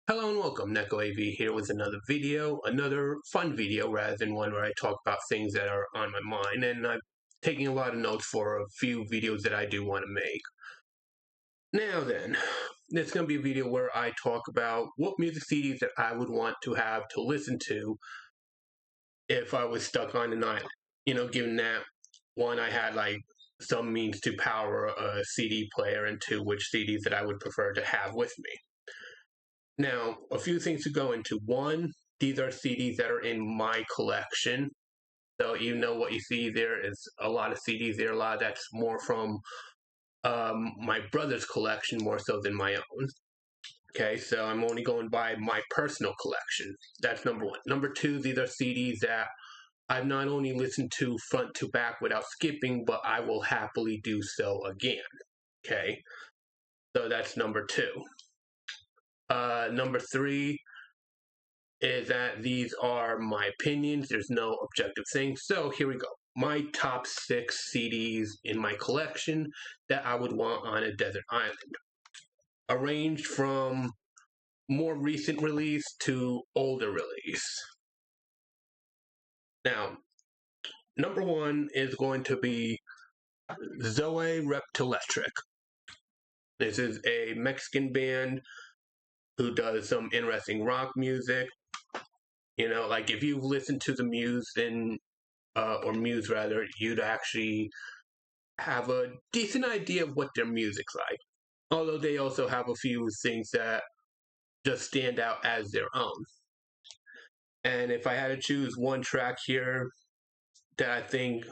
Hello and welcome, Neko AV here with another video, another fun video rather than one where I talk about things that are on my mind, and I'm taking a lot of notes for a few videos that I do want to make. Now then, it's going to be a video where I talk about what music CDs that I would want to have to listen to if I was stuck on an island. Given that one, I had like some means to power a CD player, and two, which CDs that I would prefer to have with me. Now, a few things to go into. One, these are CDs that are in my collection. So even though what you see there is a lot of CDs there, a lot of that's more from my brother's collection more so than my own. Okay, so I'm only going by my personal collection. That's number one. Number two, these are CDs that I've not only listened to front to back without skipping, but I will happily do so again. Okay, so that's number two. Number three is that these are my opinions. There's no objective thing. So here we go. My top 6 CDs in my collection that I would want on a desert island. Arranged from more recent release to older release. Now, number 1 is going to be Zoe Reptiletric. This is a Mexican band who does some interesting rock music. Like if you've listened to the Muse, then or Muse rather, you'd actually have a decent idea of what their music's like. Although they also have a few things that just stand out as their own. And if I had to choose one track here that I think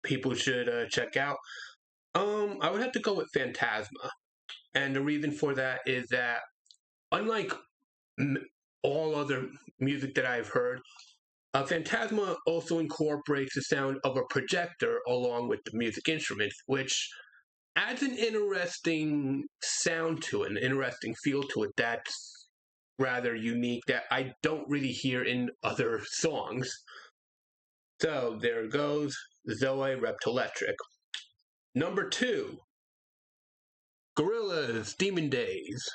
people should check out, I would have to go with Phantasma. And the reason for that is that unlike all other music that I've heard, Phantasma also incorporates the sound of a projector along with the music instruments, which adds an interesting sound to it, an interesting feel to it that's rather unique that I don't really hear in other songs. So there goes Zoe Reptiletric. Number 2, Gorillaz Demon Days.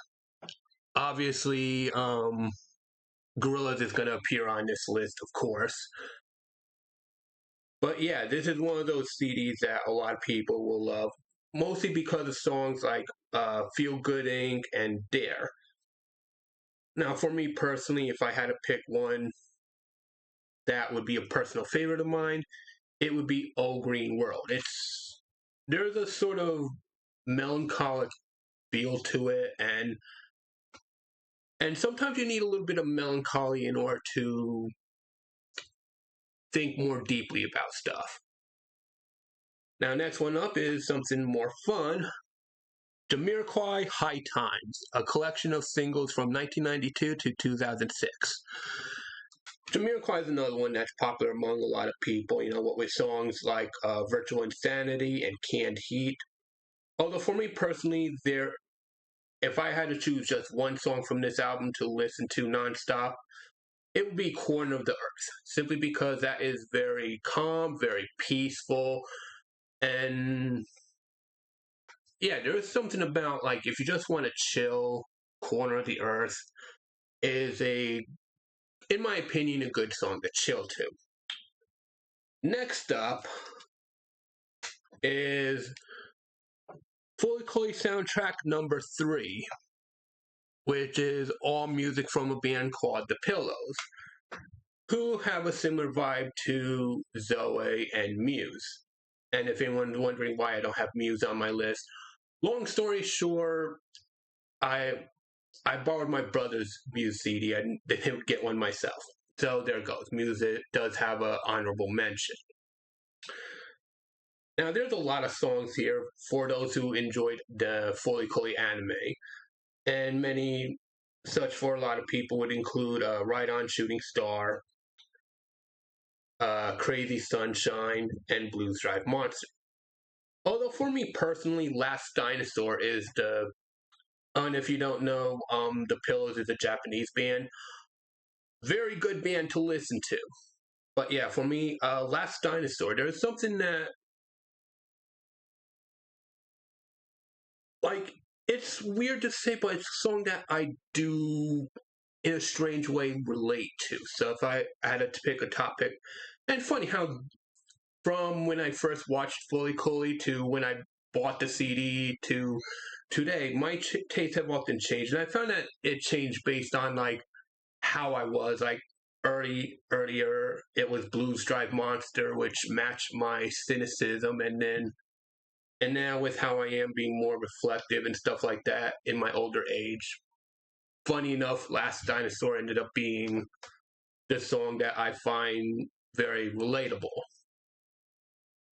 Obviously, Gorillaz is going to appear on this list, of course. But yeah, this is one of those CDs that a lot of people will love, mostly because of songs like Feel Good Inc. and Dare. Now, for me personally, if I had to pick one that would be a personal favorite of mine, it would be Oh Green World. There's a sort of melancholic feel to it, and sometimes you need a little bit of melancholy in order to think more deeply about stuff. Now, next one up is something more fun. Jamiroquai High Times, a collection of singles from 1992 to 2006. Jamiroquai is another one that's popular among a lot of people, what with songs like Virtual Insanity and Canned Heat. Although for me personally, if I had to choose just one song from this album to listen to nonstop, it would be Corner of the Earth, simply because that is very calm, very peaceful, and yeah, there is something about, like, if you just want to chill, Corner of the Earth is in my opinion, a good song to chill to. Next up is Fooly Cooly soundtrack number 3, which is all music from a band called The Pillows, who have a similar vibe to Zoe and Muse. And if anyone's wondering why I don't have Muse on my list, long story short, I borrowed my brother's Muse CD. I didn't get one myself. So there goes. Muse does have an honorable mention. Now, there's a lot of songs here for those who enjoyed the Fooly Cooly anime, and many such for a lot of people would include Ride On Shooting Star, Crazy Sunshine, and Blues Drive Monster. Although for me personally, Last Dinosaur is and if you don't know, The Pillows is a Japanese band. Very good band to listen to. But yeah, for me, Last Dinosaur, there's something that, like, it's weird to say, but it's a song that I do, in a strange way, relate to. So if I had to pick a topic, and funny how from when I first watched Fully Cooley to when I bought the CD to today, my tastes have often changed, and I found that it changed based on like how I was. Like earlier, it was Blues Drive Monster, which matched my cynicism, and now with how I am being more reflective and stuff like that in my older age. Funny enough, Last Dinosaur ended up being the song that I find very relatable.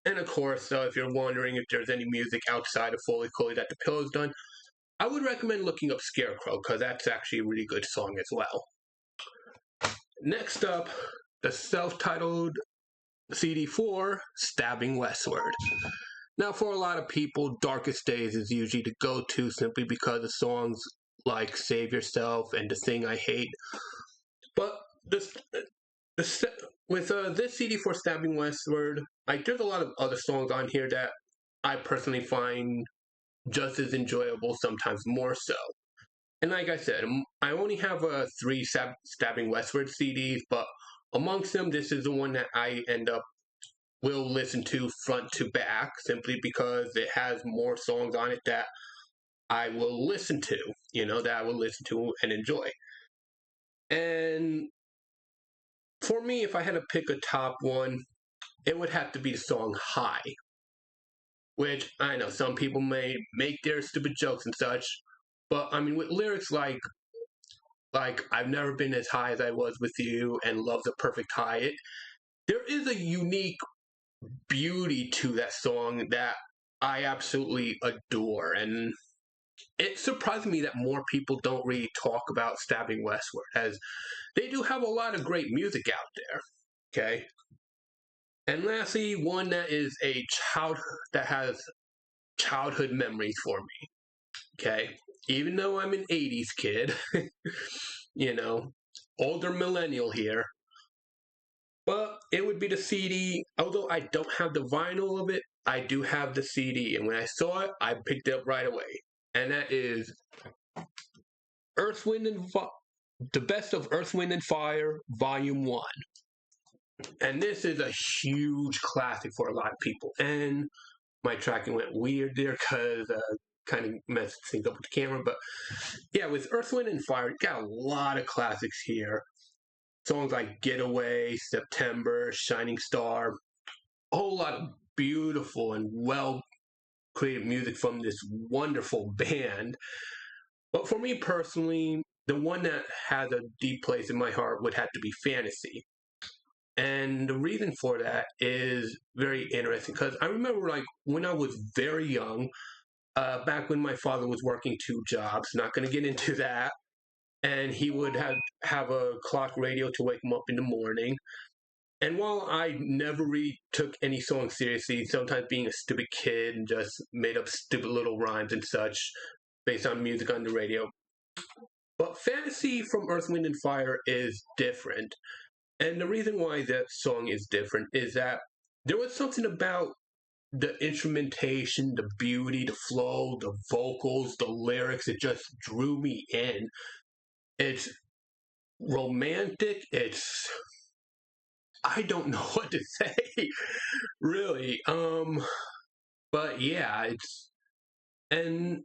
And of course, if you're wondering if there's any music outside of Fully Cooley that the Pillow's done, I would recommend looking up Scarecrow, because that's actually a really good song as well. Next up, the self-titled CD4, Stabbing Westward. Now, for a lot of people, Darkest Days is usually the go-to simply because of songs like Save Yourself and The Thing I Hate. But with this CD4 Stabbing Westward, there's a lot of other songs on here that I personally find just as enjoyable, sometimes more so. And like I said, I only have three Stabbing Westward CDs, but amongst them, this is the one that I will listen to front to back, simply because it has more songs on it that I will listen to, that I will listen to and enjoy. And for me, if I had to pick a top one, it would have to be the song High, which I know some people may make their stupid jokes and such, but I mean, with lyrics like I've never been as high as I was with you and love the perfect high, there is a unique beauty to that song that I absolutely adore. And it surprised me that more people don't really talk about Stabbing Westward, as they do have a lot of great music out there. Okay. And lastly, one that is that has childhood memories for me. Okay. Even though I'm an 80s kid, older millennial here. But it would be the CD. Although I don't have the vinyl of it, I do have the CD. And when I saw it, I picked it up right away. And that is The Best of Earth, Wind, and Fire, Volume 1. And this is a huge classic for a lot of people. And my tracking went weird there because kind of messed things up with the camera. But yeah, with Earth, Wind, and Fire, you got a lot of classics here. Songs like Getaway, September, Shining Star, a whole lot of beautiful and well created music from this wonderful band. But for me personally, the one that has a deep place in my heart would have to be Fantasy. And the reason for that is very interesting, because I remember when I was very young, back when my father was working 2 jobs, not going to get into that, and he would have a clock radio to wake him up in the morning. And while I never really took any song seriously, sometimes being a stupid kid and just made up stupid little rhymes and such based on music on the radio, but Fantasy from Earth, Wind, and Fire is different. And the reason why that song is different is that there was something about the instrumentation, the beauty, the flow, the vocals, the lyrics, it just drew me in. It's romantic. I don't know what to say, really. But yeah, it's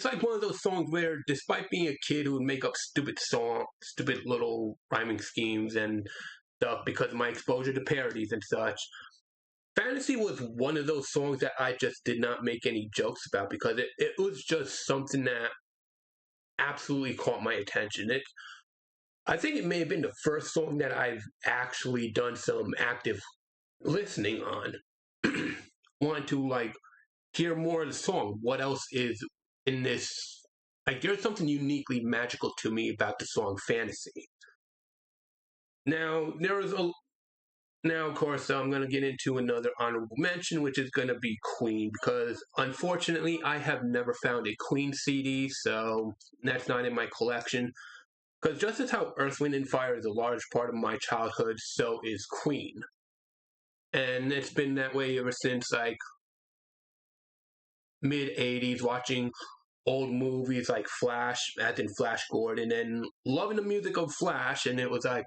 like one of those songs where, despite being a kid who would make up stupid little rhyming schemes and stuff because of my exposure to parodies and such, Fantasy was one of those songs that I just did not make any jokes about, because it was just something that absolutely caught my attention. I think it may have been the first song that I've actually done some active listening on. Want to hear more of the song. What else is in this? There's something uniquely magical to me about the song Fantasy. Now, of course, I'm going to get into another honorable mention, which is going to be Queen, because unfortunately, I have never found a Queen CD, so that's not in my collection. Because just as how Earth, Wind, and Fire is a large part of my childhood, so is Queen. And it's been that way ever since, mid 80s, watching old movies like Flash, as in Flash Gordon, and loving the music of Flash. And it was like,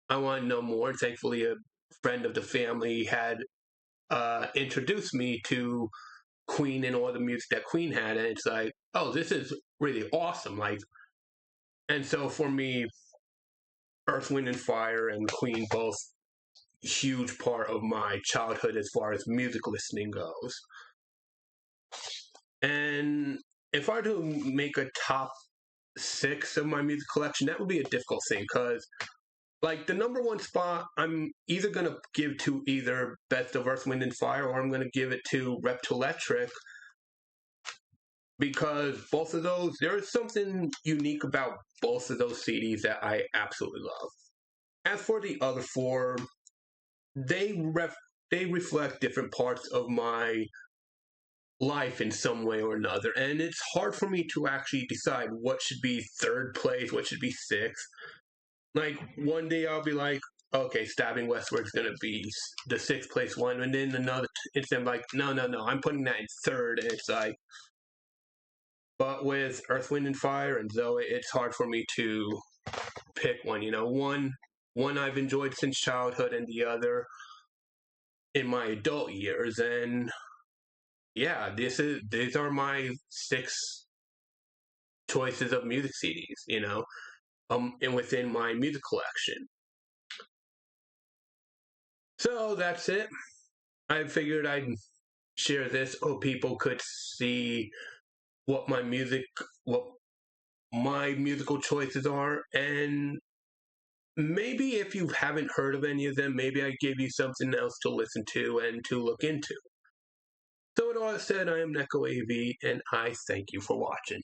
I want to know more. Thankfully, a friend of the family had introduced me to Queen and all the music that Queen had. And it's like, oh, this is really awesome. Like, and so for me, Earth, Wind, and Fire and Queen both huge part of my childhood as far as music listening goes. And if I were to make a top six of my music collection, that would be a difficult thing because, like, the number one spot, I'm either going to give to either Best of Earth, Wind, and Fire, or I'm going to give it to Reptiletric, because both of those, there is something unique about both of those CDs that I absolutely love. As for the other four, they reflect different parts of my life in some way or another, and it's hard for me to actually decide what should be third place, what should be sixth. Like, one day I'll be like, okay, Stabbing Westward's gonna be the sixth place one, and then another instant I'm like, no, I'm putting that in third, and it's like, but with Earth, Wind, and Fire and Zoe, it's hard for me to pick one. You know, one I've enjoyed since childhood, and the other in my adult years. And yeah, these are my six choices of music CDs. You know, and within my music collection. So that's it. I figured I'd share this so people could see what what my musical choices are, and maybe if you haven't heard of any of them, maybe I give you something else to listen to and to look into. So with all that said, I am Neko AV, and I thank you for watching.